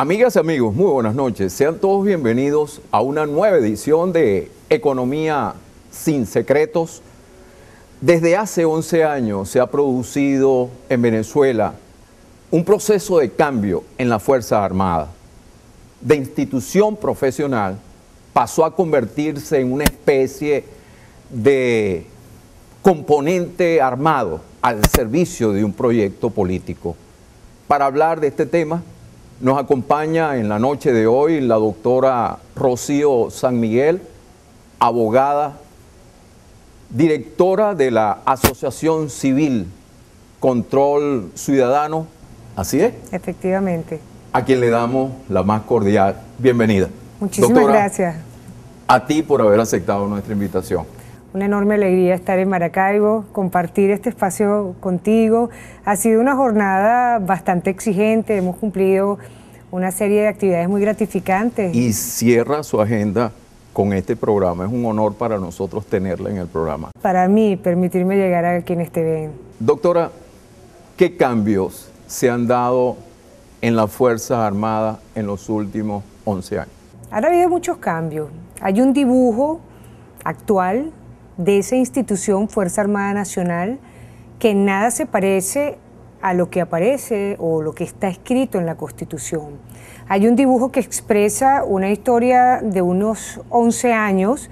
Amigas y amigos, muy buenas noches. Sean todos bienvenidos a una nueva edición de Economía sin Secretos. Desde hace 11 años se ha producido en Venezuela un proceso de cambio en la Fuerza Armada. De institución profesional pasó a convertirse en una especie de componente armado al servicio de un proyecto político. Para hablar de este tema, nos acompaña en la noche de hoy la doctora Rocío San Miguel, abogada, directora de la Asociación Civil Control Ciudadano, ¿así es? Efectivamente. A quien le damos la más cordial bienvenida. Muchísimas Doctora, gracias. A ti por haber aceptado nuestra invitación. Una enorme alegría estar en Maracaibo, compartir este espacio contigo. Ha sido una jornada bastante exigente, hemos cumplido una serie de actividades muy gratificantes. Y cierra su agenda con este programa. Es un honor para nosotros tenerla en el programa. Para mí, permitirme llegar a quienes te ven. Doctora, ¿qué cambios se han dado en las Fuerzas Armadas en los últimos 11 años? Ha habido muchos cambios. Hay un dibujo actual de esa institución Fuerza Armada Nacional que en nada se parece a lo que aparece o lo que está escrito en la Constitución. Hay un dibujo que expresa una historia de unos 11 años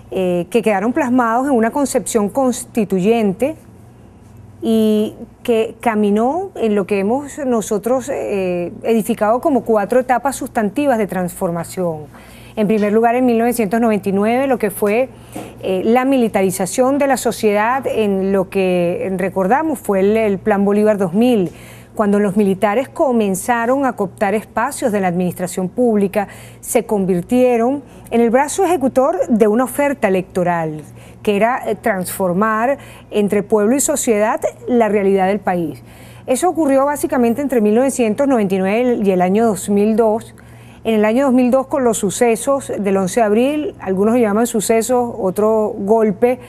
que quedaron plasmados en una concepción constituyente y que caminó en lo que hemos nosotros edificado como 4 etapas sustantivas de transformación. En primer lugar, en 1999, lo que fue la militarización de la sociedad en lo que recordamos fue el Plan Bolívar 2000, cuando los militares comenzaron a cooptar espacios de la administración pública, se convirtieron en el brazo ejecutor de una oferta electoral, que era transformar entre pueblo y sociedad la realidad del país. Eso ocurrió básicamente entre 1999 y el año 2002, en el año 2002, con los sucesos del 11 de abril, algunos lo llaman sucesos, otro golpe,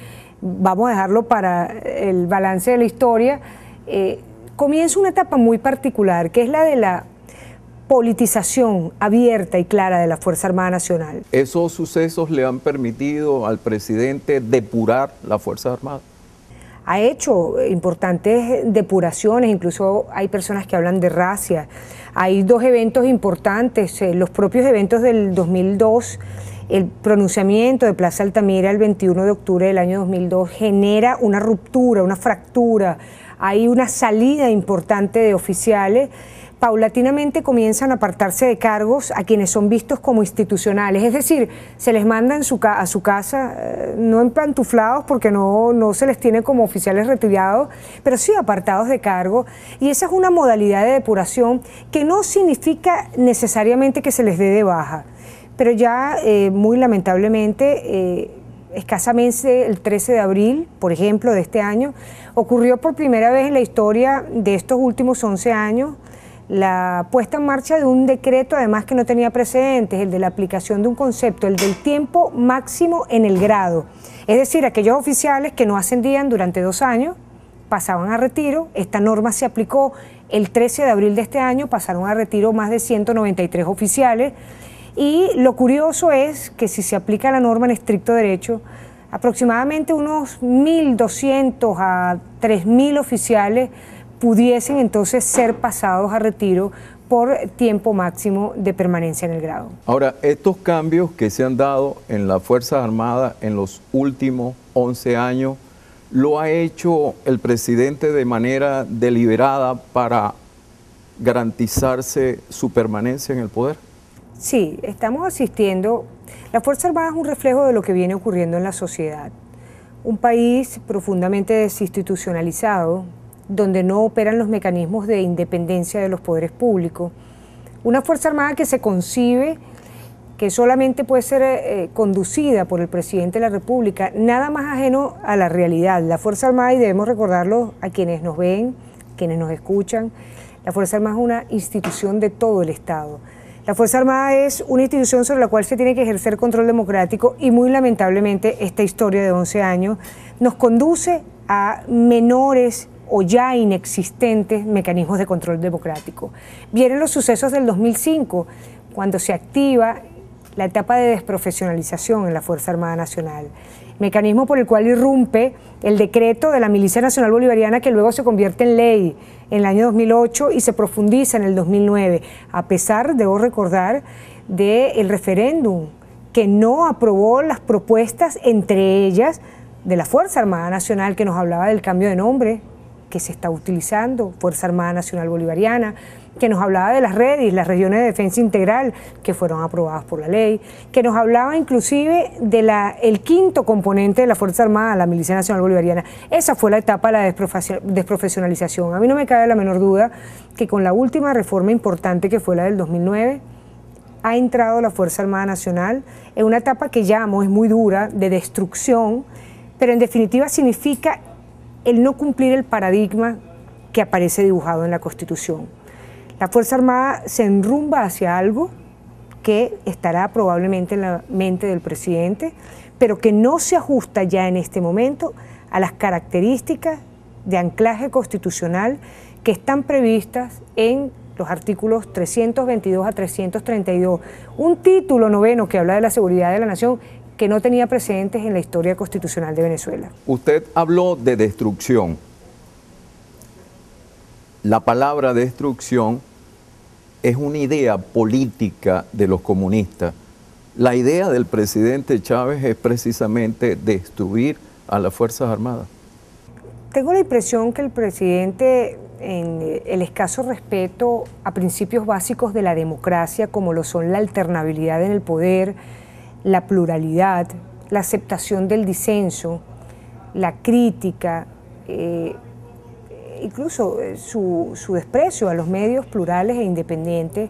vamos a dejarlo para el balance de la historia, comienza una etapa muy particular, que es la de la politización abierta y clara de la Fuerza Armada Nacional. ¿Esos sucesos le han permitido al presidente depurar la Fuerza Armada? Ha hecho importantes depuraciones, incluso hay personas que hablan de racia. Hay 2 eventos importantes, los propios eventos del 2002, el pronunciamiento de Plaza Altamira el 21 de octubre del año 2002 genera una ruptura, una fractura, hay una salida importante de oficiales. Paulatinamente comienzan a apartarse de cargos a quienes son vistos como institucionales, es decir, se les manda a su casa, no empantuflados porque no se les tiene como oficiales retirados, pero sí apartados de cargo, y esa es una modalidad de depuración que no significa necesariamente que se les dé de baja, pero ya muy lamentablemente, escasamente el 13 de abril, por ejemplo, de este año, ocurrió por primera vez en la historia de estos últimos 11 años, la puesta en marcha de un decreto, además que no tenía precedentes, el de la aplicación de un concepto, el del tiempo máximo en el grado. Es decir, aquellos oficiales que no ascendían durante 2 años pasaban a retiro. Esta norma se aplicó el 13 de abril de este año, pasaron a retiro más de 193 oficiales. Y lo curioso es que si se aplica la norma en estricto derecho, aproximadamente unos 1.200 a 3.000 oficiales pudiesen entonces ser pasados a retiro por tiempo máximo de permanencia en el grado. Ahora, estos cambios que se han dado en las Fuerzas Armadas en los últimos 11 años, ¿lo ha hecho el presidente de manera deliberada para garantizarse su permanencia en el poder? Sí, estamos asistiendo. La Fuerza Armada es un reflejo de lo que viene ocurriendo en la sociedad. Un país profundamente desinstitucionalizado, donde no operan los mecanismos de independencia de los poderes públicos. Una Fuerza Armada que se concibe que solamente puede ser conducida por el presidente de la República, nada más ajeno a la realidad. La Fuerza Armada, y debemos recordarlo a quienes nos ven, quienes nos escuchan, la Fuerza Armada es una institución de todo el Estado. La Fuerza Armada es una institución sobre la cual se tiene que ejercer control democrático y muy lamentablemente esta historia de 11 años nos conduce a menores o ya inexistentes mecanismos de control democrático. Vienen los sucesos del 2005, cuando se activa la etapa de desprofesionalización en la Fuerza Armada Nacional, mecanismo por el cual irrumpe el decreto de la Milicia Nacional Bolivariana, que luego se convierte en ley en el año 2008 y se profundiza en el 2009, a pesar, debo recordar, del referéndum que no aprobó las propuestas, entre ellas de la Fuerza Armada Nacional, que nos hablaba del cambio de nombre que se está utilizando, Fuerza Armada Nacional Bolivariana, que nos hablaba de las REDIs, las Regiones de Defensa Integral, que fueron aprobadas por la ley, que nos hablaba inclusive del quinto componente de la Fuerza Armada, la Milicia Nacional Bolivariana. Esa fue la etapa de la desprofesionalización. A mí no me cabe la menor duda que con la última reforma importante, que fue la del 2009, ha entrado la Fuerza Armada Nacional en una etapa que llamo, es muy dura, de destrucción, pero en definitiva significa el no cumplir el paradigma que aparece dibujado en la Constitución. La Fuerza Armada se enrumba hacia algo que estará probablemente en la mente del presidente, pero que no se ajusta ya en este momento a las características de anclaje constitucional que están previstas en los artículos 322 a 332, un título noveno que habla de la seguridad de la nación que no tenía precedentes en la historia constitucional de Venezuela. Usted habló de destrucción. La palabra destrucción es una idea política de los comunistas. La idea del presidente Chávez es precisamente destruir a las Fuerzas Armadas. Tengo la impresión que el presidente, en el escaso respeto a principios básicos de la democracia, como lo son la alternabilidad en el poder, la pluralidad, la aceptación del disenso, la crítica, incluso su desprecio a los medios plurales e independientes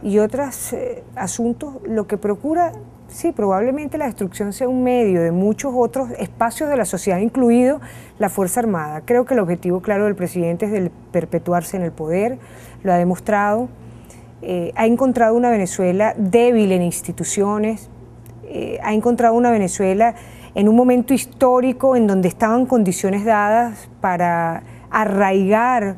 y otros asuntos, lo que procura, sí, probablemente la destrucción sea un medio de muchos otros espacios de la sociedad, incluido la Fuerza Armada. Creo que el objetivo claro del presidente es el perpetuarse en el poder, lo ha demostrado, ha encontrado una Venezuela débil en instituciones, ha encontrado una Venezuela en un momento histórico en donde estaban condiciones dadas para arraigar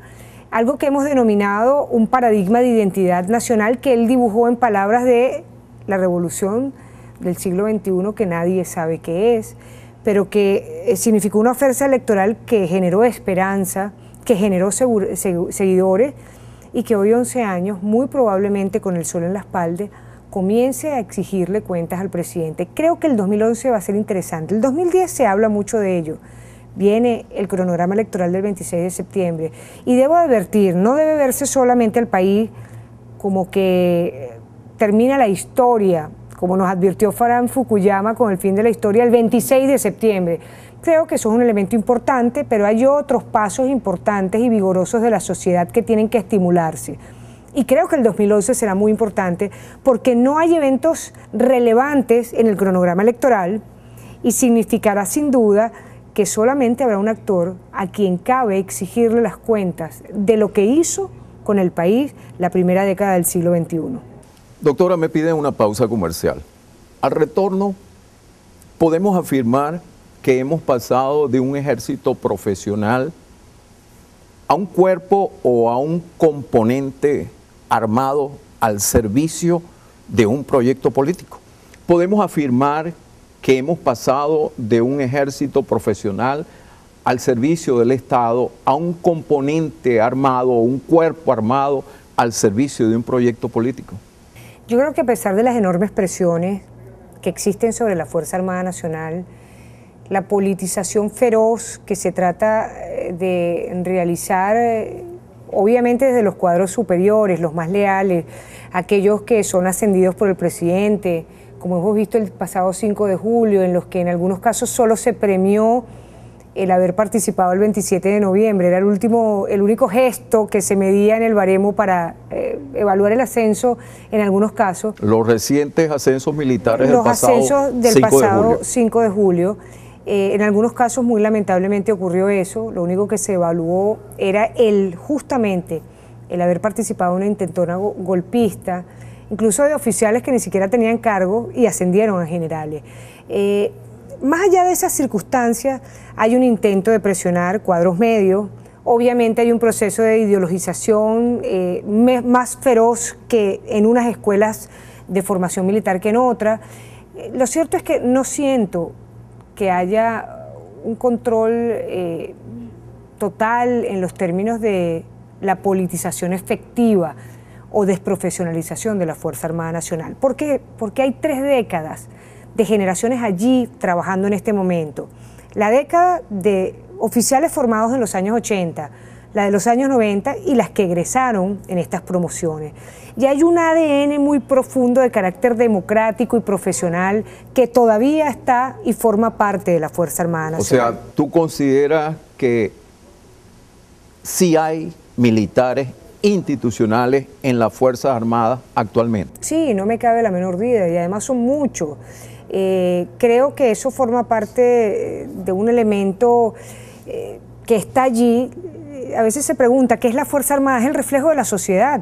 algo que hemos denominado un paradigma de identidad nacional que él dibujó en palabras de la revolución del siglo XXI que nadie sabe qué es, pero que significó una oferta electoral que generó esperanza, que generó seguidores y que hoy 11 años, muy probablemente con el sol en la espalda, comience a exigirle cuentas al presidente. Creo que el 2011 va a ser interesante. El 2010 se habla mucho de ello. Viene el cronograma electoral del 26 de septiembre. Y debo advertir, no debe verse solamente al país como que termina la historia, como nos advirtió Frank Fukuyama con el fin de la historia el 26 de septiembre. Creo que eso es un elemento importante, pero hay otros pasos importantes y vigorosos de la sociedad que tienen que estimularse. Y creo que el 2011 será muy importante porque no hay eventos relevantes en el cronograma electoral y significará sin duda que solamente habrá un actor a quien cabe exigirle las cuentas de lo que hizo con el país la primera década del siglo XXI. Doctora, me piden una pausa comercial. Al retorno, podemos afirmar que hemos pasado de un ejército profesional a un cuerpo o a un componente armado al servicio de un proyecto político. Podemos afirmar que hemos pasado de un ejército profesional al servicio del Estado a un componente armado o un cuerpo armado al servicio de un proyecto político. Yo creo que a pesar de las enormes presiones que existen sobre la Fuerza Armada Nacional, la politización feroz que se trata de realizar, obviamente desde los cuadros superiores, los más leales, aquellos que son ascendidos por el presidente, como hemos visto el pasado 5 de julio, en los que en algunos casos solo se premió el haber participado el 27 de noviembre, era el único gesto que se medía en el baremo para evaluar el ascenso en algunos casos. Los recientes ascensos militares del pasado 5 de julio. En algunos casos muy lamentablemente ocurrió eso, lo único que se evaluó era justamente el haber participado en una intentona golpista, incluso de oficiales que ni siquiera tenían cargo y ascendieron a generales. Más allá de esas circunstancias, hay un intento de presionar cuadros medios, Obviamente hay un proceso de ideologización más feroz que en unas escuelas de formación militar que en otras. Lo cierto es que no siento que haya un control total en los términos de la politización efectiva o desprofesionalización de la Fuerza Armada Nacional. ¿Por qué? Porque hay 3 décadas de generaciones allí trabajando en este momento. La década de oficiales formados en los años 80, la de los años 90 y las que egresaron en estas promociones. Y hay un ADN muy profundo de carácter democrático y profesional que todavía está y forma parte de la Fuerza Armada Nacional. O sea, ¿tú consideras que sí hay militares institucionales en las Fuerzas Armadas actualmente? Sí, no me cabe la menor duda, y además son muchos. Creo que eso forma parte de un elemento que está allí. A veces se pregunta, ¿qué es la Fuerza Armada? Es el reflejo de la sociedad.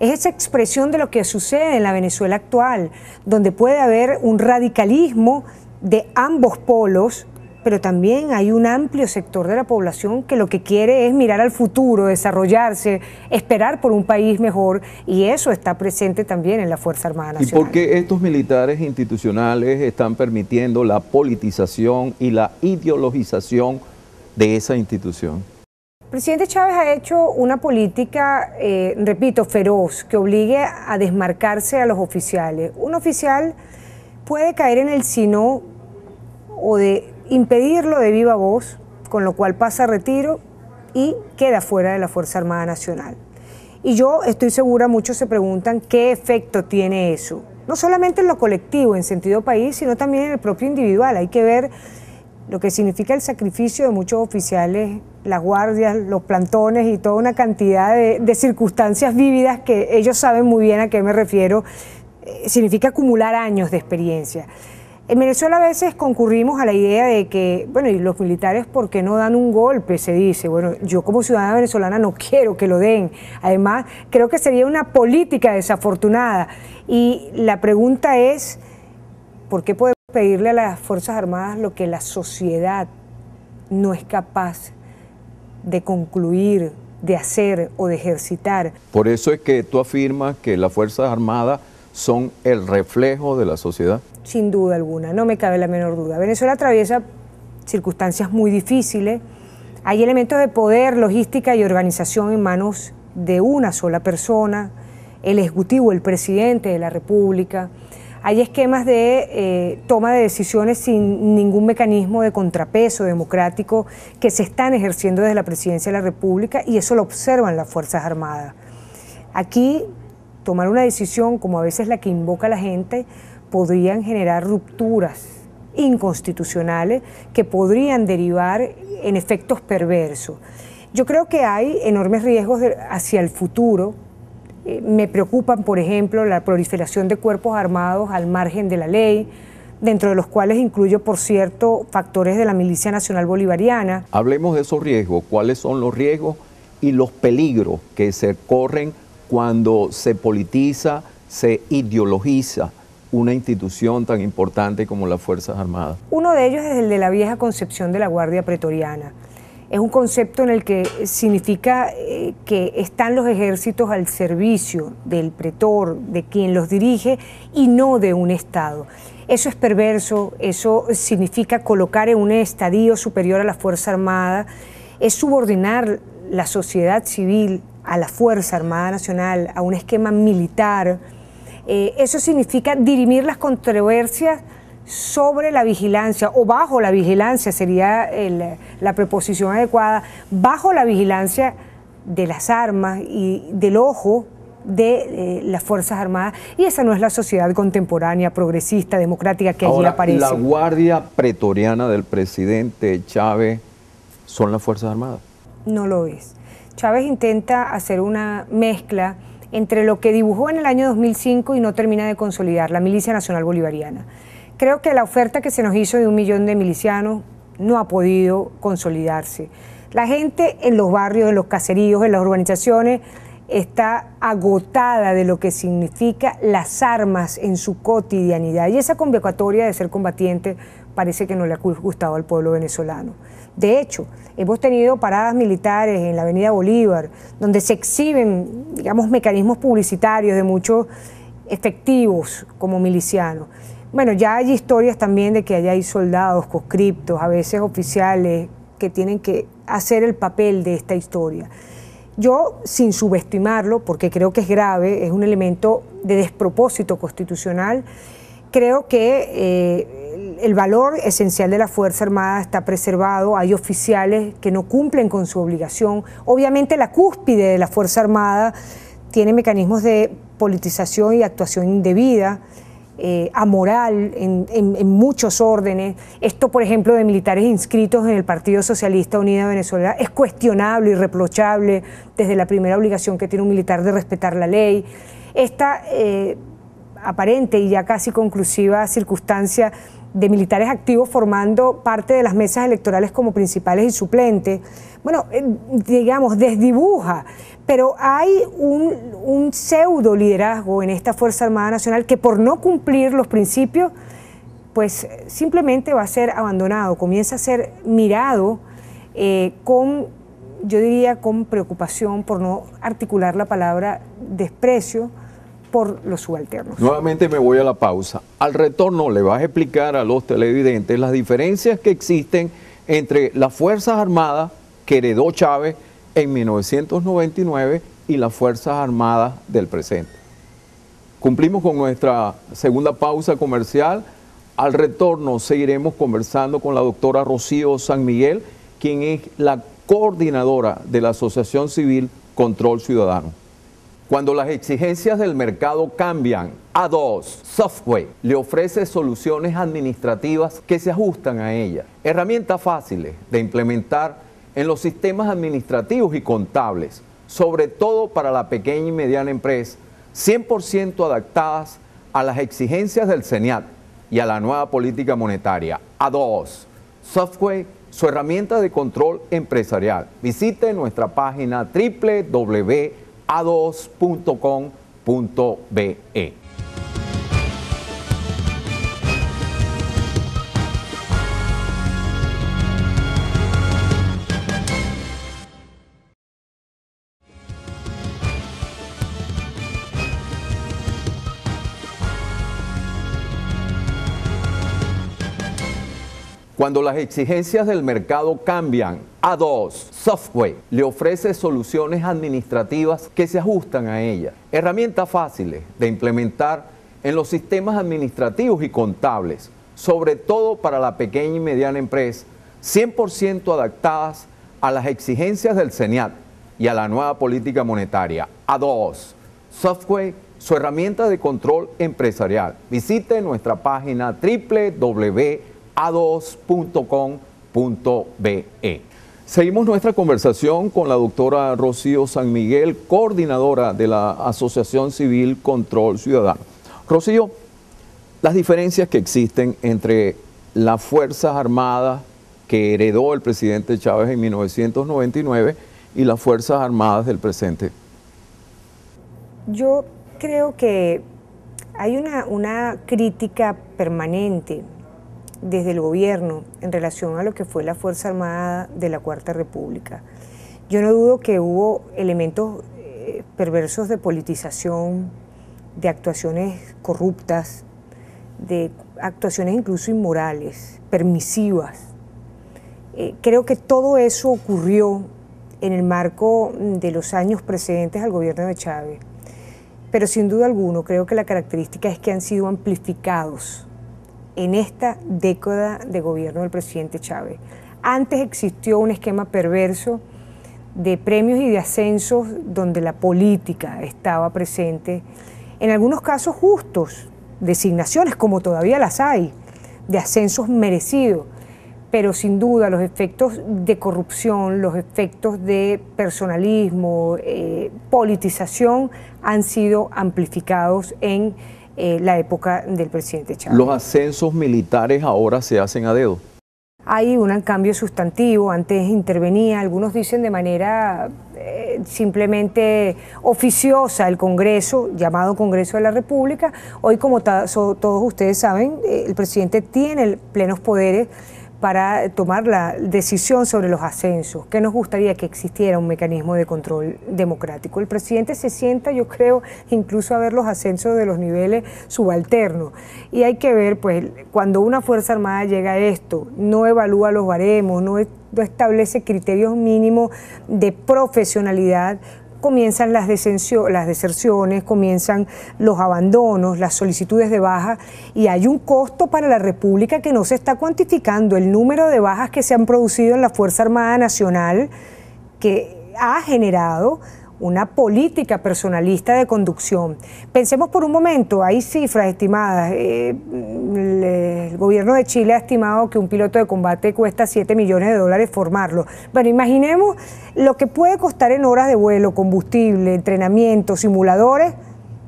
Es esa expresión de lo que sucede en la Venezuela actual, donde puede haber un radicalismo de ambos polos, pero también hay un amplio sector de la población que lo que quiere es mirar al futuro, desarrollarse, esperar por un país mejor, y eso está presente también en la Fuerza Armada Nacional. ¿Y por qué estos militares institucionales están permitiendo la politización y la ideologización de esa institución? El presidente Chávez ha hecho una política, repito, feroz, que obligue a desmarcarse a los oficiales. Un oficial puede caer en el sino o de impedirlo de viva voz, con lo cual pasa a retiro y queda fuera de la Fuerza Armada Nacional. Y yo estoy segura, muchos se preguntan qué efecto tiene eso. No solamente en lo colectivo, en sentido país, sino también en el propio individual. Hay que ver lo que significa el sacrificio de muchos oficiales, las guardias, los plantones y toda una cantidad de circunstancias vívidas que ellos saben muy bien a qué me refiero. Significa acumular años de experiencia. En Venezuela a veces concurrimos a la idea de que, bueno, y los militares, ¿por qué no dan un golpe? Se dice. Bueno, yo como ciudadana venezolana no quiero que lo den. Además, creo que sería una política desafortunada. Y la pregunta es, ¿por qué podemos pedirle a las Fuerzas Armadas lo que la sociedad no es capaz de concluir, de hacer o de ejercitar? Por eso es que tú afirmas que las Fuerzas Armadas son el reflejo de la sociedad. Sin duda alguna, no me cabe la menor duda. Venezuela atraviesa circunstancias muy difíciles. Hay elementos de poder, logística y organización en manos de una sola persona, el Ejecutivo, el Presidente de la República. Hay esquemas de toma de decisiones sin ningún mecanismo de contrapeso democrático que se están ejerciendo desde la Presidencia de la República, y eso lo observan las Fuerzas Armadas. Aquí, tomar una decisión como a veces la que invoca la gente podrían generar rupturas inconstitucionales que podrían derivar en efectos perversos. Yo creo que hay enormes riesgos hacia el futuro. Me preocupan, por ejemplo, la proliferación de cuerpos armados al margen de la ley, dentro de los cuales incluyo, por cierto, factores de la Milicia Nacional Bolivariana. Hablemos de esos riesgos. ¿Cuáles son los riesgos y los peligros que se corren cuando se politiza, se ideologiza una institución tan importante como las Fuerzas Armadas? Uno de ellos es el de la vieja concepción de la Guardia Pretoriana. Es un concepto en el que significa que están los ejércitos al servicio del pretor, de quien los dirige, y no de un Estado. Eso es perverso, eso significa colocar en un estadio superior a la Fuerza Armada, es subordinar la sociedad civil a la Fuerza Armada Nacional, a un esquema militar. Eso significa dirimir las controversias sobre la vigilancia, o bajo la vigilancia sería la preposición adecuada, bajo la vigilancia de las armas y del ojo de las Fuerzas Armadas, y esa no es la sociedad contemporánea, progresista, democrática que allí aparece. ¿La Guardia Pretoriana del presidente Chávez son las Fuerzas Armadas? No lo es. Chávez intenta hacer una mezcla entre lo que dibujó en el año 2005 y no termina de consolidar, la Milicia Nacional Bolivariana. Creo que la oferta que se nos hizo de 1 millón de milicianos no ha podido consolidarse. La gente en los barrios, en los caseríos, en las urbanizaciones, está agotada de lo que significa las armas en su cotidianidad. Y esa convocatoria de ser combatiente parece que no le ha gustado al pueblo venezolano. De hecho, hemos tenido paradas militares en la Avenida Bolívar, donde se exhiben, digamos, mecanismos publicitarios de muchos efectivos como milicianos. Bueno, ya hay historias también de que allá hay soldados, conscriptos, a veces oficiales, que tienen que hacer el papel de esta historia. Yo, sin subestimarlo, porque creo que es grave, es un elemento de despropósito constitucional, creo que el valor esencial de la Fuerza Armada está preservado. Hay oficiales que no cumplen con su obligación. Obviamente la cúspide de la Fuerza Armada tiene mecanismos de politización y actuación indebida, amoral en muchos órdenes. Esto, por ejemplo, de militares inscritos en el Partido Socialista Unido de Venezuela es cuestionable y reprochable desde la primera obligación que tiene un militar de respetar la ley. Esta aparente y ya casi conclusiva circunstancia de militares activos formando parte de las mesas electorales como principales y suplentes, bueno, digamos, desdibuja, pero hay un pseudo liderazgo en esta Fuerza Armada Nacional que por no cumplir los principios, pues simplemente va a ser abandonado, comienza a ser mirado con, yo diría, con preocupación, por no articular la palabra desprecio, por los subalternos. Nuevamente me voy a la pausa. Al retorno le vas a explicar a los televidentes las diferencias que existen entre las Fuerzas Armadas que heredó Chávez en 1999 y las Fuerzas Armadas del presente. Cumplimos con nuestra segunda pausa comercial. Al retorno seguiremos conversando con la doctora Rocío San Miguel, quien es la coordinadora de la Asociación Civil Control Ciudadano. Cuando las exigencias del mercado cambian, A2 Software le ofrece soluciones administrativas que se ajustan a ellas. Herramientas fáciles de implementar en los sistemas administrativos y contables, sobre todo para la pequeña y mediana empresa, 100% adaptadas a las exigencias del CENIAT y a la nueva política monetaria. A2 Software, su herramienta de control empresarial. Visite nuestra página www.a2.com.be. Cuando las exigencias del mercado cambian, A2 Software le ofrece soluciones administrativas que se ajustan a ellas. Herramientas fáciles de implementar en los sistemas administrativos y contables, sobre todo para la pequeña y mediana empresa, 100% adaptadas a las exigencias del CENIAT y a la nueva política monetaria. A2 Software, su herramienta de control empresarial. Visite nuestra página www.a2.com.be. Seguimos nuestra conversación con la doctora Rocío San Miguel, coordinadora de la Asociación Civil Control Ciudadano. Rocío, las diferencias que existen entre las Fuerzas Armadas que heredó el presidente Chávez en 1999 y las Fuerzas Armadas del presente. Yo creo que hay una crítica permanente desde el gobierno en relación a lo que fue la Fuerza Armada de la Cuarta República. Yo no dudo que hubo elementos perversos de politización, de actuaciones corruptas, de actuaciones incluso inmorales, permisivas. Creo que todo eso ocurrió en el marco de los años precedentes al gobierno de Chávez, pero sin duda alguna creo que la característica es que han sido amplificados en esta década de gobierno del presidente Chávez. Antes existió un esquema perverso de premios y de ascensos donde la política estaba presente, en algunos casos justos, designaciones como todavía las hay, de ascensos merecidos, pero sin duda los efectos de corrupción, los efectos de personalismo, politización han sido amplificados en la época del presidente Chávez. Los ascensos militares ahora se hacen a dedo. hay un cambio sustantivo. Antes intervenía, algunos dicen de manera simplemente oficiosa, el Congreso, llamado Congreso de la República. Hoy, como todos ustedes saben, el presidente tiene plenos poderes para tomar la decisión sobre los ascensos, que nos gustaría que existiera un mecanismo de control democrático. El presidente se sienta, yo creo, incluso a ver los ascensos de los niveles subalternos. Y hay que ver, pues, cuando una Fuerza Armada llega a esto, no evalúa los baremos, no establece criterios mínimos de profesionalidad, comienzan las deserciones, comienzan los abandonos, las solicitudes de baja, y hay un costo para la República que no se está cuantificando. El número de bajas que se han producido en la Fuerza Armada Nacional, que ha generado una política personalista de conducción. Pensemos por un momento, hay cifras estimadas. El gobierno de Chile ha estimado que un piloto de combate cuesta $7 millones formarlo. Bueno, imaginemos lo que puede costar en horas de vuelo, combustible, entrenamiento, simuladores,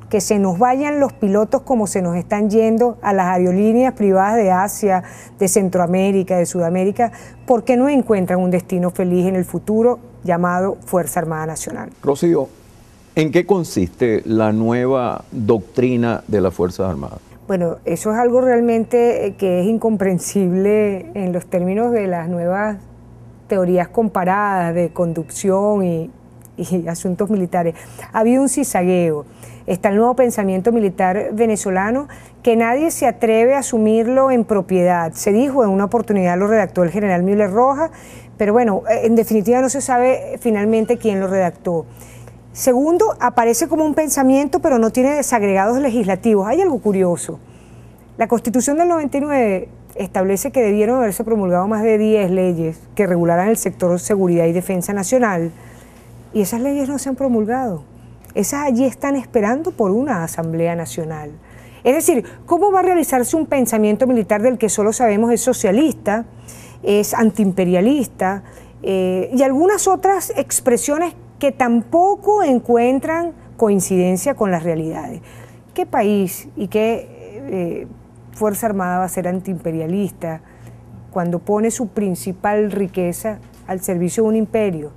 que se nos vayan los pilotos como se nos están yendo a las aerolíneas privadas de Asia, de Centroamérica, de Sudamérica, porque no encuentran un destino feliz en el futuro llamado Fuerza Armada Nacional. Rocío, ¿en qué consiste la nueva doctrina de las Fuerzas Armadas? Bueno, eso es algo realmente que es incomprensible en los términos de las nuevas teorías comparadas de conducción y asuntos militares. Ha habido un cizagueo. Está el nuevo pensamiento militar venezolano que nadie se atreve a asumirlo en propiedad. Se dijo en una oportunidad, lo redactó el general Müller Rojas, pero bueno, en definitiva no se sabe finalmente quién lo redactó. Segundo, aparece como un pensamiento, pero no tiene desagregados legislativos. Hay algo curioso. La Constitución del 99 establece que debieron haberse promulgado más de 10 leyes que regularan el sector seguridad y defensa nacional, y esas leyes no se han promulgado. Esas allí están esperando por una Asamblea Nacional. Es decir, ¿cómo va a realizarse un pensamiento militar del que solo sabemos es socialista, es antiimperialista y algunas otras expresiones que tampoco encuentran coincidencia con las realidades? ¿Qué país y qué Fuerza Armada va a ser antiimperialista cuando pone su principal riqueza al servicio de un imperio?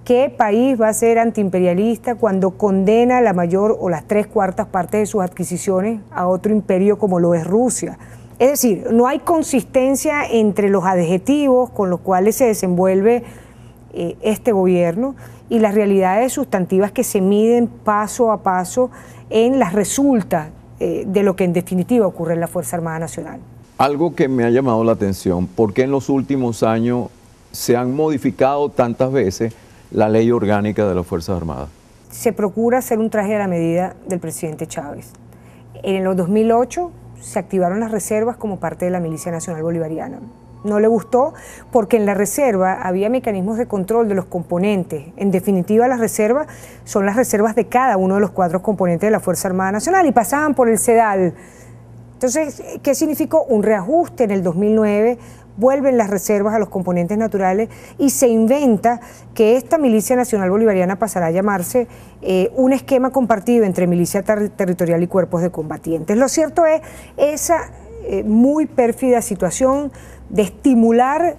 ¿Qué país va a ser antiimperialista cuando condena la mayor o las 3/4 partes de sus adquisiciones a otro imperio como lo es Rusia? Es decir, no hay consistencia entre los adjetivos con los cuales se desenvuelve este gobierno y las realidades sustantivas que se miden paso a paso en las resultas de lo que en definitiva ocurre en la Fuerza Armada Nacional. Algo que me ha llamado la atención, ¿por qué en los últimos años se han modificado tantas veces la ley orgánica de las Fuerzas Armadas? Se procura hacer un traje a la medida del presidente Chávez. En el 2008 se activaron las reservas como parte de la Milicia Nacional Bolivariana. No le gustó porque en la reserva había mecanismos de control de los componentes. En definitiva, las reservas son las reservas de cada uno de los 4 componentes de la Fuerza Armada Nacional y pasaban por el CEDAL. Entonces, ¿qué significó? Un reajuste en el 2009, vuelven las reservas a los componentes naturales y se inventa que esta Milicia Nacional Bolivariana pasará a llamarse un esquema compartido entre milicia territorial y cuerpos de combatientes. Lo cierto es esa muy pérfida situación de estimular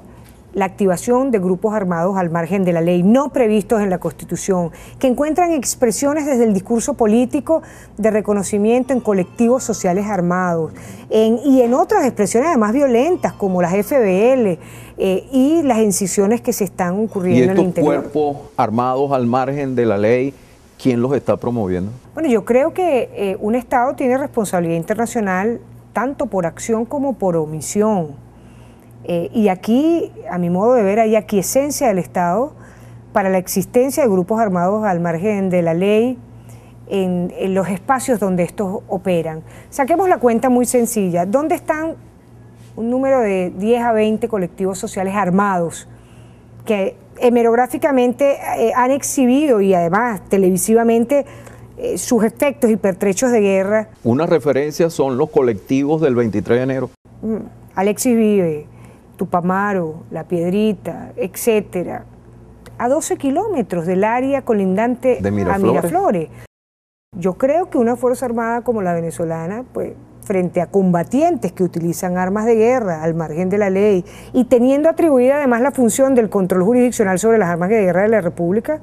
la activación de grupos armados al margen de la ley, no previstos en la Constitución, que encuentran expresiones desde el discurso político de reconocimiento en colectivos sociales armados y en otras expresiones además violentas como las FBL y las incisiones que se están ocurriendo en el interior. ¿Y estos cuerpos armados al margen de la ley, quién los está promoviendo? Bueno, yo creo que un Estado tiene responsabilidad internacional tanto por acción como por omisión. Y aquí, a mi modo de ver, hay aquiescencia del Estado para la existencia de grupos armados al margen de la ley en los espacios donde estos operan. Saquemos la cuenta muy sencilla. ¿Dónde están un número de 10 a 20 colectivos sociales armados que hemerográficamente han exhibido y además televisivamente sus efectos y pertrechos de guerra? Una referencia son los colectivos del 23 de enero. Alexis Vive, Tupamaro, La Piedrita, etcétera, a 12 kilómetros del área colindante de a Miraflores. Yo creo que una Fuerza Armada como la venezolana, pues frente a combatientes que utilizan armas de guerra al margen de la ley y teniendo atribuida además la función del control jurisdiccional sobre las armas de guerra de la República,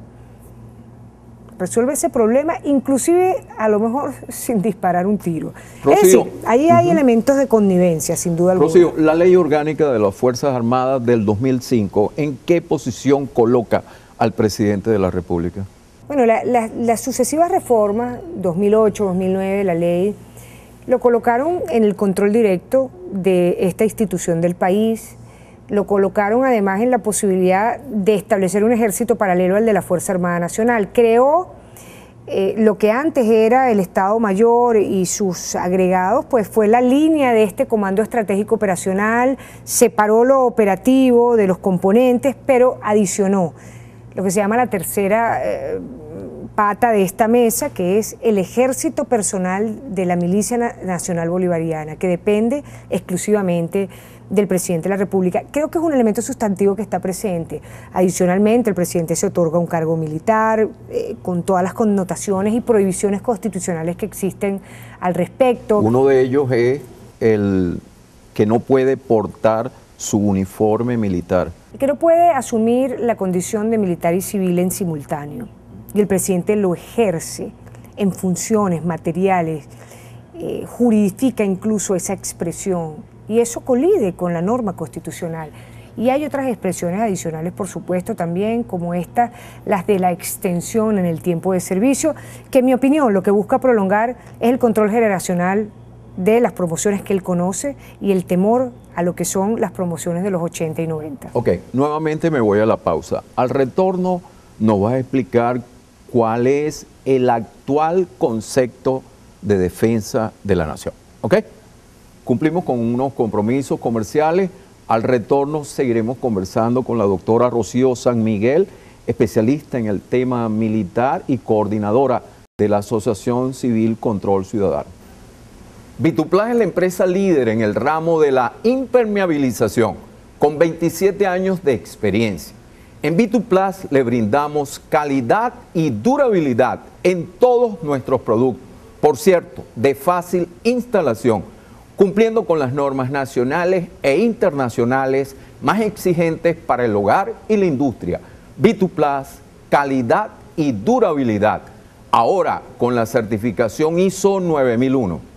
resuelve ese problema, inclusive a lo mejor sin disparar un tiro. Rocío, es decir, ahí hay elementos de connivencia, sin duda alguna. Rocío, la Ley Orgánica de las Fuerzas Armadas del 2005, ¿en qué posición coloca al presidente de la República? Bueno, las sucesivas reformas, 2008, 2009, la ley, lo colocaron en el control directo de esta institución del país, lo colocaron además en la posibilidad de establecer un ejército paralelo al de la Fuerza Armada Nacional. Creó lo que antes era el Estado Mayor y sus agregados, pues fue la línea de este Comando Estratégico Operacional, separó lo operativo de los componentes, pero adicionó lo que se llama la tercera pata de esta mesa, que es el ejército personal de la Milicia Nacional Bolivariana, que depende exclusivamente del presidente de la República. Creo que es un elemento sustantivo que está presente. Adicionalmente, el presidente se otorga un cargo militar con todas las connotaciones y prohibiciones constitucionales que existen al respecto. Uno de ellos es el que no puede portar su uniforme militar. Que no puede asumir la condición de militar y civil en simultáneo. Y el presidente lo ejerce en funciones materiales, juridifica incluso esa expresión, y eso colide con la norma constitucional. Y hay otras expresiones adicionales, por supuesto, también, como estas, las de la extensión en el tiempo de servicio, que en mi opinión lo que busca prolongar es el control generacional de las promociones que él conoce y el temor a lo que son las promociones de los 80 y 90. Ok, nuevamente me voy a la pausa. Al retorno nos vas a explicar cuál es el actual concepto de defensa de la nación. ¿Ok? Cumplimos con unos compromisos comerciales. Al retorno seguiremos conversando con la doctora Rocío San Miguel, especialista en el tema militar y coordinadora de la Asociación Civil Control Ciudadano. Vituplas es la empresa líder en el ramo de la impermeabilización, con 27 años de experiencia. En Vituplas le brindamos calidad y durabilidad en todos nuestros productos, por cierto, de fácil instalación, cumpliendo con las normas nacionales e internacionales más exigentes para el hogar y la industria. Vituplas, calidad y durabilidad, ahora con la certificación ISO 9001.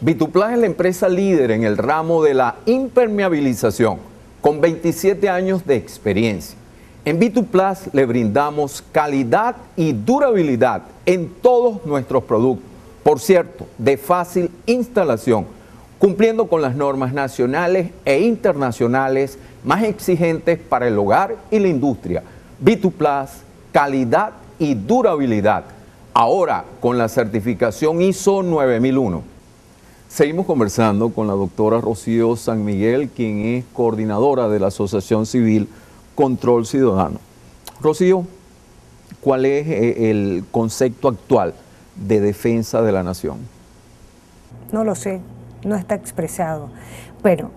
Vituplas es la empresa líder en el ramo de la impermeabilización, con 27 años de experiencia. En Vituplas le brindamos calidad y durabilidad en todos nuestros productos, por cierto, de fácil instalación, cumpliendo con las normas nacionales e internacionales más exigentes para el hogar y la industria. Vituplas, calidad y durabilidad, ahora con la certificación ISO 9001. Seguimos conversando con la doctora Rocío San Miguel, quien es coordinadora de la Asociación Civil Control Ciudadano. Rocío, ¿cuál es el concepto actual de defensa de la nación? No lo sé, no está expresado. Bueno,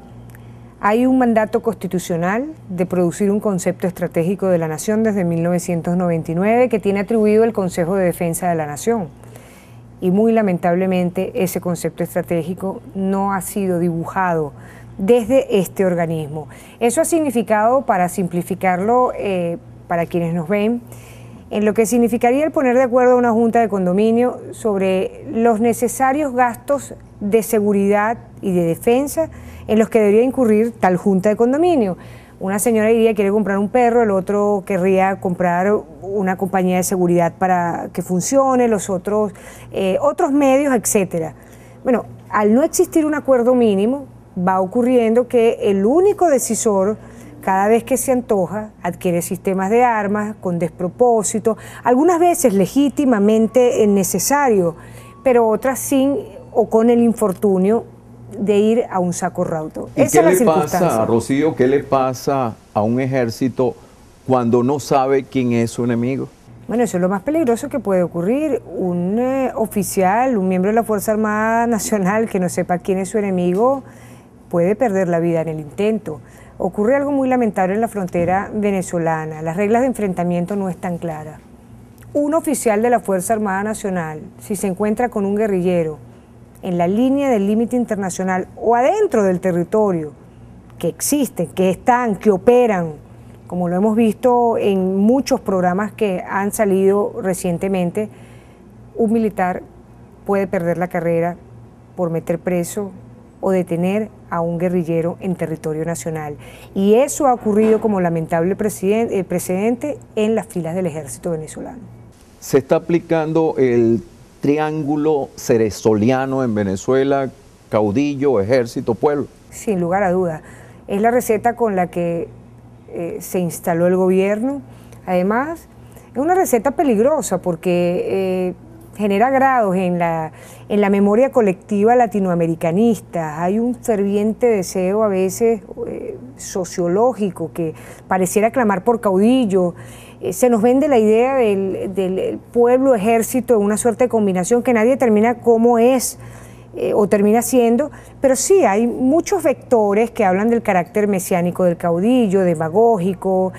hay un mandato constitucional de producir un concepto estratégico de la nación desde 1999 que tiene atribuido el Consejo de Defensa de la Nación. Y muy lamentablemente ese concepto estratégico no ha sido dibujado desde este organismo. Eso ha significado, para simplificarlo para quienes nos ven, en lo que significaría el poner de acuerdo a una junta de condominio sobre los necesarios gastos de seguridad y de defensa en los que debería incurrir tal junta de condominio. Una señora diría que quiere comprar un perro, el otro querría comprar una compañía de seguridad para que funcione, los otros medios, etcétera. Bueno, al no existir un acuerdo mínimo, va ocurriendo que el único decisor, cada vez que se antoja, adquiere sistemas de armas con despropósito, algunas veces legítimamente necesario, pero otras sin o con el infortunio de ir a un saco raudo. ¿Y qué le pasa, Rocío, qué le pasa a un ejército cuando no sabe quién es su enemigo? Bueno, eso es lo más peligroso que puede ocurrir. Un oficial, un miembro de la Fuerza Armada Nacional que no sepa quién es su enemigo, puede perder la vida en el intento. Ocurre algo muy lamentable en la frontera venezolana. Las reglas de enfrentamiento no están claras. Un oficial de la Fuerza Armada Nacional, si se encuentra con un guerrillero en la línea del límite internacional o adentro del territorio, que existen, que están, que operan, como lo hemos visto en muchos programas que han salido recientemente, un militar puede perder la carrera por meter preso o detener a un guerrillero en territorio nacional. Y eso ha ocurrido como lamentable precedente en las filas del ejército venezolano. Se está aplicando el triángulo cerezoliano en Venezuela: caudillo, ejército, pueblo. Sin lugar a dudas. Es la receta con la que se instaló el gobierno. Además, es una receta peligrosa porque genera grados en la memoria colectiva latinoamericanista. Hay un ferviente deseo a veces sociológico que pareciera clamar por caudillo. Se nos vende la idea del pueblo ejército en una suerte de combinación que nadie determina cómo es o termina siendo, pero sí hay muchos vectores que hablan del carácter mesiánico del caudillo, demagógico,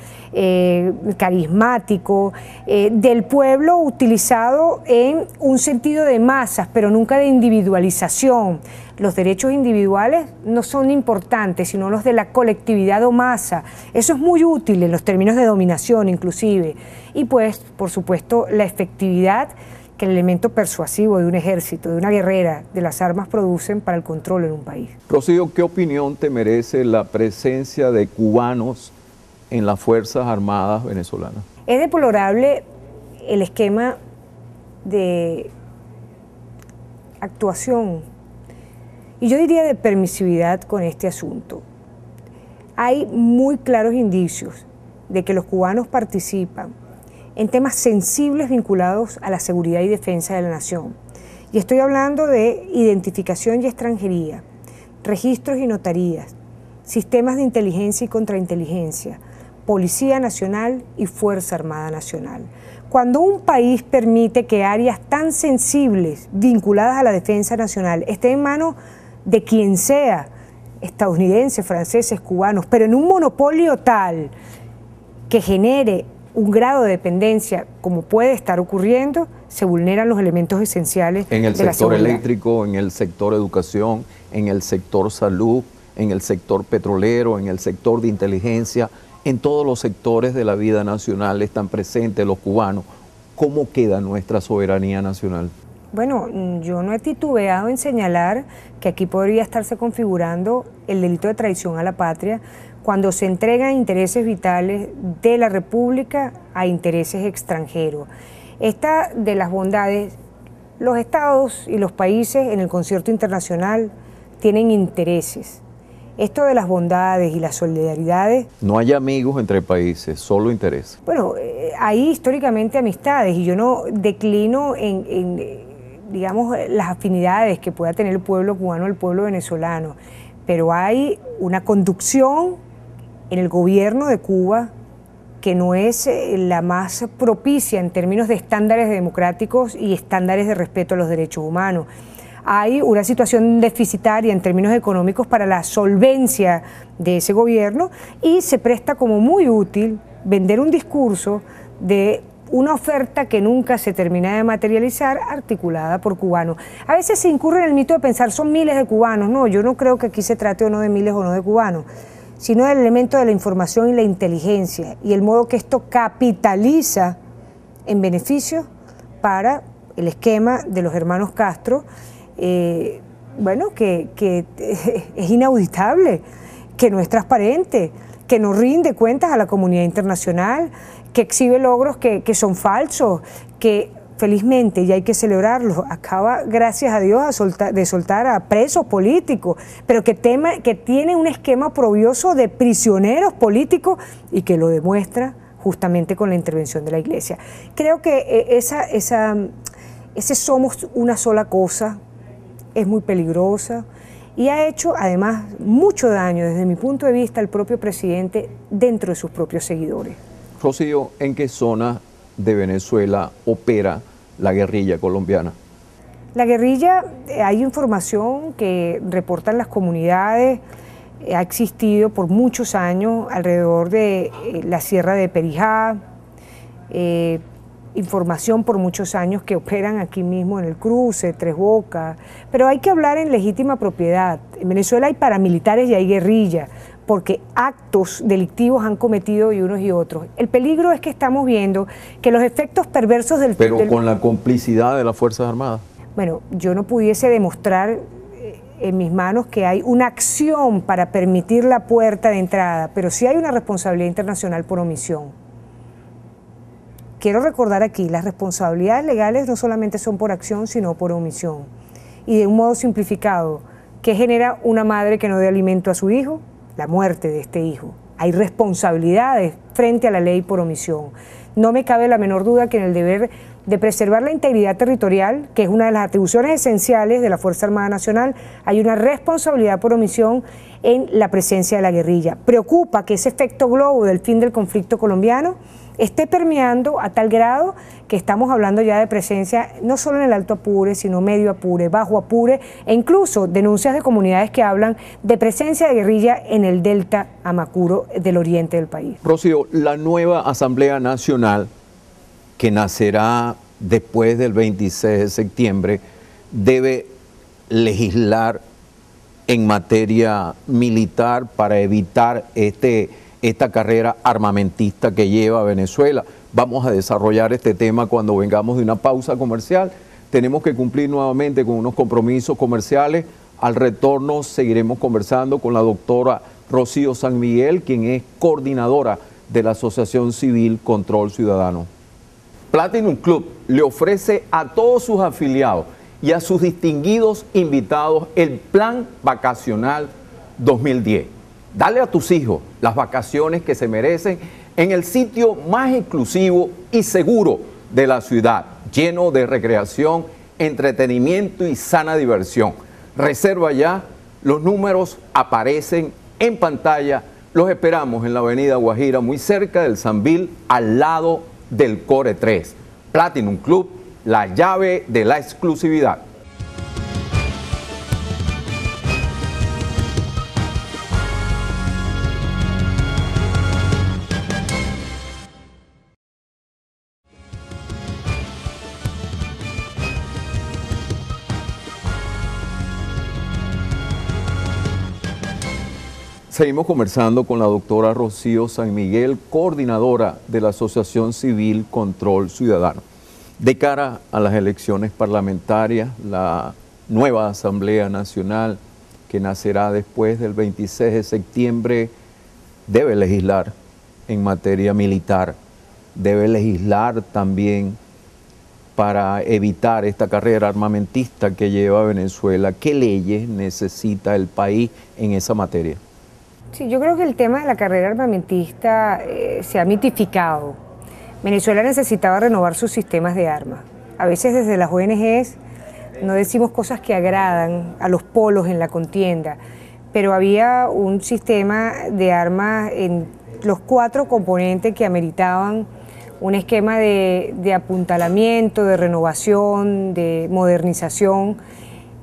carismático, del pueblo utilizado en un sentido de masas, pero nunca de individualización. Los derechos individuales no son importantes, sino los de la colectividad o masa. Eso es muy útil en los términos de dominación inclusive. Y pues, por supuesto, la efectividad que el elemento persuasivo de un ejército, de una guerrera, de las armas producen para el control en un país. Rocío, ¿qué opinión te merece la presencia de cubanos en las Fuerzas Armadas venezolanas? Es deplorable el esquema de actuación y yo diría de permisividad con este asunto. Hay muy claros indicios de que los cubanos participan en temas sensibles vinculados a la seguridad y defensa de la nación. Y estoy hablando de identificación y extranjería, registros y notarías, sistemas de inteligencia y contrainteligencia, Policía Nacional y Fuerza Armada Nacional. Cuando un país permite que áreas tan sensibles vinculadas a la defensa nacional estén en manos de quien sea, estadounidenses, franceses, cubanos, pero en un monopolio tal que genere un grado de dependencia, como puede estar ocurriendo, se vulneran los elementos esenciales de la seguridad. En el sector eléctrico, en el sector educación, en el sector salud, en el sector petrolero, en el sector de inteligencia, en todos los sectores de la vida nacional están presentes los cubanos. ¿Cómo queda nuestra soberanía nacional? Bueno, yo no he titubeado en señalar que aquí podría estarse configurando el delito de traición a la patria cuando se entregan intereses vitales de la República a intereses extranjeros. Esta de las bondades, los estados y los países en el concierto internacional tienen intereses. Esto de las bondades y las solidaridades... No hay amigos entre países, solo intereses. Bueno, hay históricamente amistades y yo no declino digamos, las afinidades que pueda tener el pueblo cubano al pueblo venezolano, pero hay una conducción en el gobierno de Cuba que no es la más propicia en términos de estándares democráticos y estándares de respeto a los derechos humanos. Hay una situación deficitaria en términos económicos para la solvencia de ese gobierno y se presta como muy útil vender un discurso de una oferta que nunca se termina de materializar, articulada por cubanos. A veces se incurre en el mito de pensar, son miles de cubanos. No, yo no creo que aquí se trate o no de miles o no de cubanos, sino del elemento de la información y la inteligencia y el modo que esto capitaliza en beneficio para el esquema de los hermanos Castro, bueno, que es inauditable, que no es transparente, que no rinde cuentas a la comunidad internacional, que exhibe logros que son falsos, que felizmente, y hay que celebrarlo, acaba, gracias a Dios, de soltar a presos políticos, pero que tiene un esquema oprobioso de prisioneros políticos y que lo demuestra justamente con la intervención de la Iglesia. Creo que ese somos una sola cosa es muy peligrosa y ha hecho además mucho daño desde mi punto de vista al propio presidente dentro de sus propios seguidores. Rocío, ¿en qué zona de Venezuela opera la guerrilla colombiana? La guerrilla, hay información que reportan las comunidades, ha existido por muchos años alrededor de la Sierra de Perijá, información por muchos años que operan aquí mismo en el cruce, Tres Bocas, pero hay que hablar en legítima propiedad. En Venezuela hay paramilitares y hay guerrilla, porque actos delictivos han cometido y unos y otros. El peligro es que estamos viendo que los efectos perversos del... Pero con la complicidad de las Fuerzas Armadas. Bueno, yo no pudiese demostrar en mis manos que hay una acción para permitir la puerta de entrada, pero sí hay una responsabilidad internacional por omisión. Quiero recordar aquí, las responsabilidades legales no solamente son por acción, sino por omisión. Y de un modo simplificado, ¿qué genera una madre que no dé alimento a su hijo? La muerte de este hijo. Hay responsabilidades frente a la ley por omisión. No me cabe la menor duda que en el deber de preservar la integridad territorial, que es una de las atribuciones esenciales de la Fuerza Armada Nacional, hay una responsabilidad por omisión en la presencia de la guerrilla. Preocupa que ese efecto globo del fin del conflicto colombiano esté permeando a tal grado que estamos hablando ya de presencia no solo en el Alto Apure, sino Medio Apure, Bajo Apure, e incluso denuncias de comunidades que hablan de presencia de guerrilla en el delta Amacuro del oriente del país. Rocío, la nueva Asamblea Nacional, que nacerá después del 26 de septiembre, debe legislar en materia militar para evitar esta carrera armamentista que lleva Venezuela. Vamos a desarrollar este tema cuando vengamos de una pausa comercial. Tenemos que cumplir nuevamente con unos compromisos comerciales. Al retorno seguiremos conversando con la doctora Rocío San Miguel, quien es coordinadora de la Asociación Civil Control Ciudadano. Platinum Club le ofrece a todos sus afiliados y a sus distinguidos invitados el Plan Vacacional 2010. Dale a tus hijos las vacaciones que se merecen en el sitio más exclusivo y seguro de la ciudad, lleno de recreación, entretenimiento y sana diversión. Reserva ya, los números aparecen en pantalla. Los esperamos en la avenida Guajira, muy cerca del Sambil, al lado del Core 3. Platinum Club, la llave de la exclusividad. Seguimos conversando con la doctora Rocío San Miguel, coordinadora de la Asociación Civil Control Ciudadano. De cara a las elecciones parlamentarias, la nueva Asamblea Nacional, que nacerá después del 26 de septiembre, debe legislar en materia militar, debe legislar también para evitar esta carrera armamentista que lleva Venezuela. ¿Qué leyes necesita el país en esa materia? Sí, yo creo que el tema de la carrera armamentista se ha mitificado. Venezuela necesitaba renovar sus sistemas de armas. A veces desde las ONGs no decimos cosas que agradan a los polos en la contienda, pero había un sistema de armas en los 4 componentes que ameritaban un esquema de apuntalamiento, de renovación, de modernización.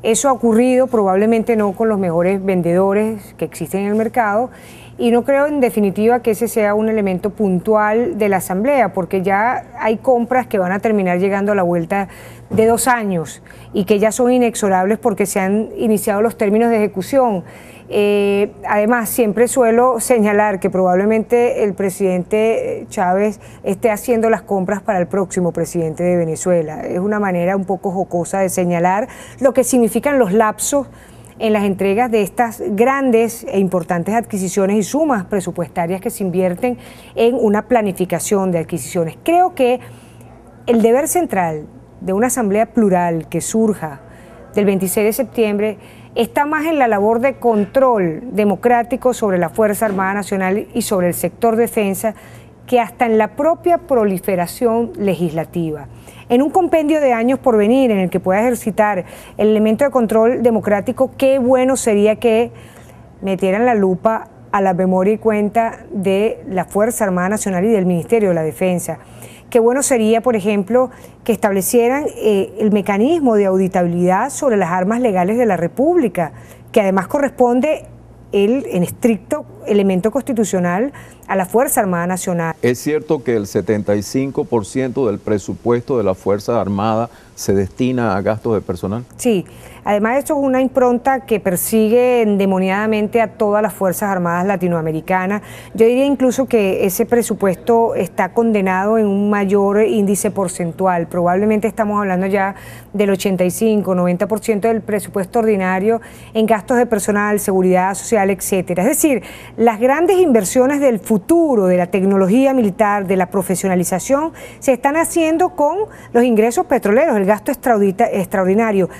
Eso ha ocurrido probablemente no con los mejores vendedores que existen en el mercado, y no creo en definitiva que ese sea un elemento puntual de la Asamblea, porque ya hay compras que van a terminar llegando a la vuelta de 2 años y que ya son inexorables porque se han iniciado los términos de ejecución. Además, siempre suelo señalar que probablemente el presidente Chávez esté haciendo las compras para el próximo presidente de Venezuela. Es una manera un poco jocosa de señalar lo que significan los lapsos en las entregas de estas grandes e importantes adquisiciones y sumas presupuestarias que se invierten en una planificación de adquisiciones. Creo que el deber central de una asamblea plural que surja del 26 de septiembre está más en la labor de control democrático sobre la Fuerza Armada Nacional y sobre el sector defensa que hasta en la propia proliferación legislativa. En un compendio de años por venir en el que pueda ejercitar el elemento de control democrático, qué bueno sería que metieran la lupa a la memoria y cuenta de la Fuerza Armada Nacional y del Ministerio de la Defensa, qué bueno sería, por ejemplo, que establecieran el mecanismo de auditabilidad sobre las armas legales de la República, que además corresponde en estricto elemento constitucional a la Fuerza Armada Nacional. ¿Es cierto que el 75% del presupuesto de las Fuerzas Armadas se destina a gastos de personal? Sí, además esto es una impronta que persigue endemoniadamente a todas las Fuerzas Armadas latinoamericanas. Yo diría incluso que ese presupuesto está condenado en un mayor índice porcentual. Probablemente estamos hablando ya del 85-90% del presupuesto ordinario en gastos de personal, seguridad social, etcétera. Es decir, las grandes inversiones del futuro, de la tecnología militar, de la profesionalización, se están haciendo con los ingresos petroleros, el gasto extraordinario.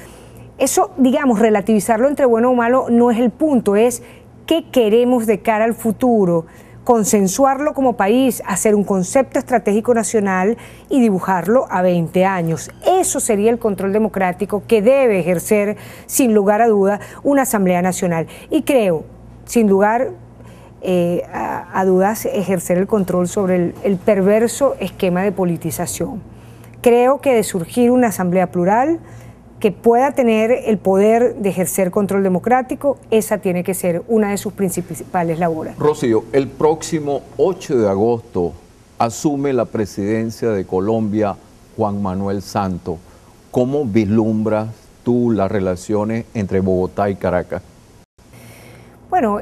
Eso, digamos, relativizarlo entre bueno o malo no es el punto, es qué queremos de cara al futuro, consensuarlo como país, hacer un concepto estratégico nacional y dibujarlo a 20 años. Eso sería el control democrático que debe ejercer, sin lugar a duda, una Asamblea Nacional. Y creo, sin lugar a dudas, ejercer el control sobre el perverso esquema de politización. Creo que de surgir una asamblea plural que pueda tener el poder de ejercer control democrático, esa tiene que ser una de sus principales labores. Rocío, el próximo 8 de agosto asume la presidencia de Colombia Juan Manuel Santos. ¿Cómo vislumbras tú las relaciones entre Bogotá y Caracas? Bueno,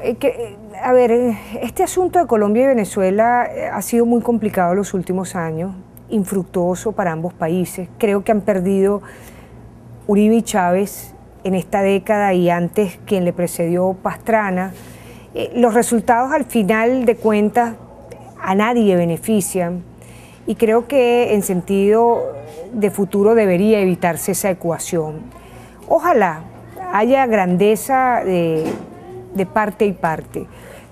a ver, este asunto de Colombia y Venezuela ha sido muy complicado en los últimos años, infructuoso para ambos países. Creo que han perdido Uribe y Chávez en esta década y antes quien le precedió Pastrana. Los resultados al final de cuentas a nadie benefician y creo que en sentido de futuro debería evitarse esa ecuación. Ojalá haya grandeza de parte y parte.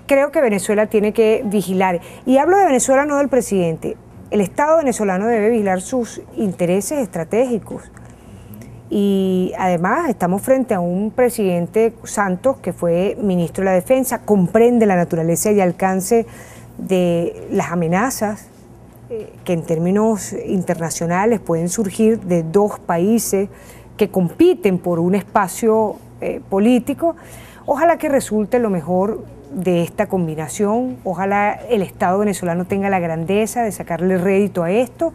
Creo que Venezuela tiene que vigilar, y hablo de Venezuela no del presidente, el Estado venezolano debe vigilar sus intereses estratégicos. Y además estamos frente a un presidente Santos que fue ministro de la Defensa, comprende la naturaleza y alcance de las amenazas que en términos internacionales pueden surgir de dos países que compiten por un espacio político. Ojalá que resulte lo mejor de esta combinación, ojalá el Estado venezolano tenga la grandeza de sacarle rédito a esto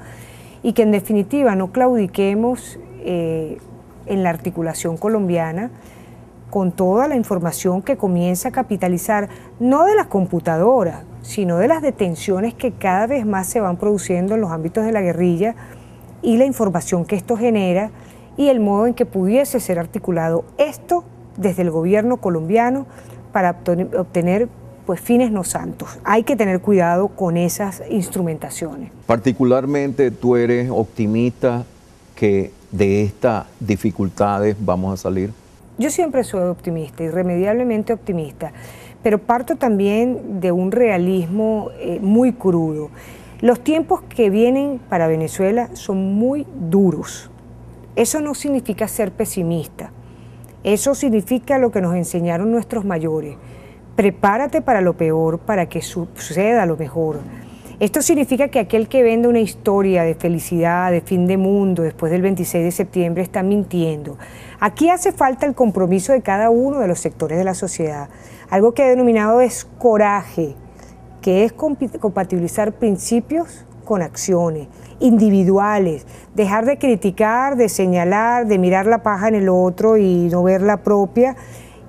y que en definitiva no claudiquemos en la articulación colombiana con toda la información que comienza a capitalizar, no de las computadoras, sino de las detenciones que cada vez más se van produciendo en los ámbitos de la guerrilla y la información que esto genera y el modo en que pudiese ser articulado esto desde el gobierno colombiano para obtener pues fines no santos. Hay que tener cuidado con esas instrumentaciones. Particularmente tú eres optimista que de estas dificultades vamos a salir. Yo siempre soy optimista, irremediablemente optimista, pero parto también de un realismo muy crudo. Los tiempos que vienen para Venezuela son muy duros. Eso no significa ser pesimista. Eso significa lo que nos enseñaron nuestros mayores. Prepárate para lo peor, para que suceda lo mejor. Esto significa que aquel que vende una historia de felicidad, de fin de mundo, después del 26 de septiembre, está mintiendo. Aquí hace falta el compromiso de cada uno de los sectores de la sociedad. Algo que he denominado es coraje, que es compatibilizar principios con acciones individuales, dejar de criticar, de señalar, de mirar la paja en el otro y no ver la propia,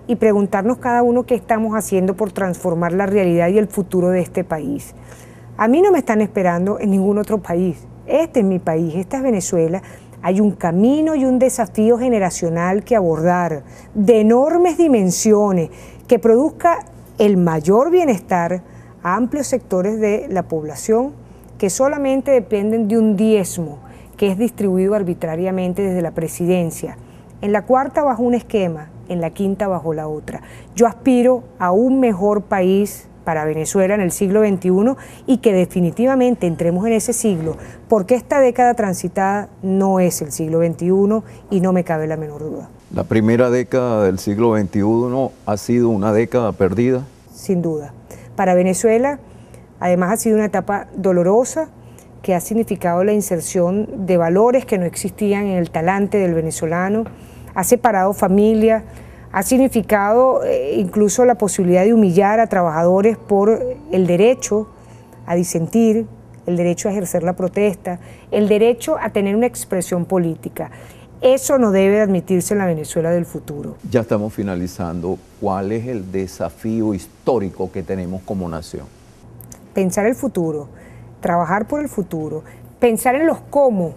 y preguntarnos cada uno qué estamos haciendo por transformar la realidad y el futuro de este país. A mí no me están esperando en ningún otro país. Este es mi país, esta es Venezuela. Hay un camino y un desafío generacional que abordar, de enormes dimensiones, que produzca el mayor bienestar a amplios sectores de la población que solamente dependen de un diezmo que es distribuido arbitrariamente desde la presidencia. En la cuarta bajo un esquema, en la quinta bajo la otra. Yo aspiro a un mejor país para Venezuela en el siglo XXI y que definitivamente entremos en ese siglo, porque esta década transitada no es el siglo XXI y no me cabe la menor duda. La primera década del siglo XXI ha sido una década perdida. Sin duda. Para Venezuela, además ha sido una etapa dolorosa, que ha significado la inserción de valores que no existían en el talante del venezolano, ha separado familias, ha significado incluso la posibilidad de humillar a trabajadores por el derecho a disentir, el derecho a ejercer la protesta, el derecho a tener una expresión política. Eso no debe admitirse en la Venezuela del futuro. Ya estamos finalizando. ¿Cuál es el desafío histórico que tenemos como nación? Pensar el futuro, trabajar por el futuro, pensar en los cómo,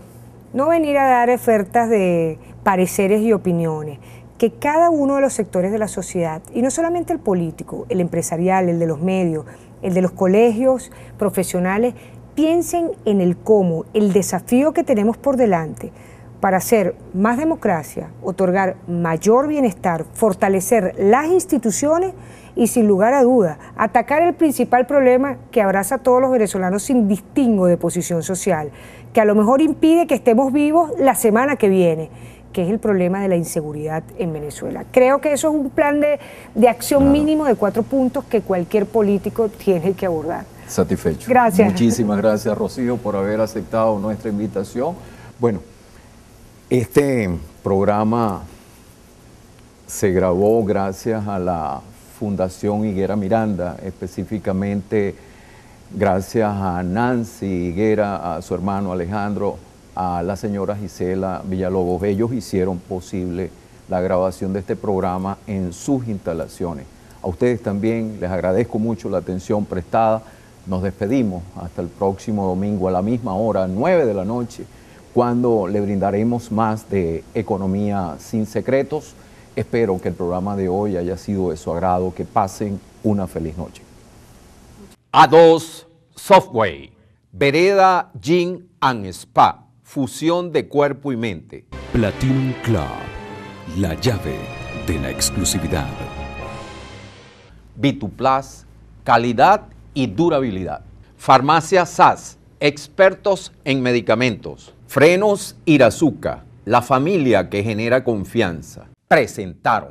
no venir a dar ofertas de pareceres y opiniones, que cada uno de los sectores de la sociedad, y no solamente el político, el empresarial, el de los medios, el de los colegios profesionales, piensen en el cómo, el desafío que tenemos por delante para hacer más democracia, otorgar mayor bienestar, fortalecer las instituciones y, sin lugar a duda, atacar el principal problema que abraza a todos los venezolanos sin distingo de posición social, que a lo mejor impide que estemos vivos la semana que viene, que es el problema de la inseguridad en Venezuela. Creo que eso es un plan de acción mínimo de 4 puntos que cualquier político tiene que abordar. Satisfecho. Gracias. Muchísimas gracias, Rocío, por haber aceptado nuestra invitación. Bueno, este programa se grabó gracias a la Fundación Higuera Miranda, específicamente gracias a Nancy Higuera, a su hermano Alejandro, a la señora Gisela Villalobos. Ellos hicieron posible la grabación de este programa en sus instalaciones. A ustedes también les agradezco mucho la atención prestada. Nos despedimos hasta el próximo domingo a la misma hora, 9 de la noche, cuando le brindaremos más de Economía sin Secretos. Espero que el programa de hoy haya sido de su agrado. Que pasen una feliz noche. A2 Software, Vereda Gym and Spa, fusión de cuerpo y mente. Platinum Club, la llave de la exclusividad. Vituplas, calidad y durabilidad. Farmacia SAS, expertos en medicamentos. Frenos Irazuca, la familia que genera confianza. Presentaron.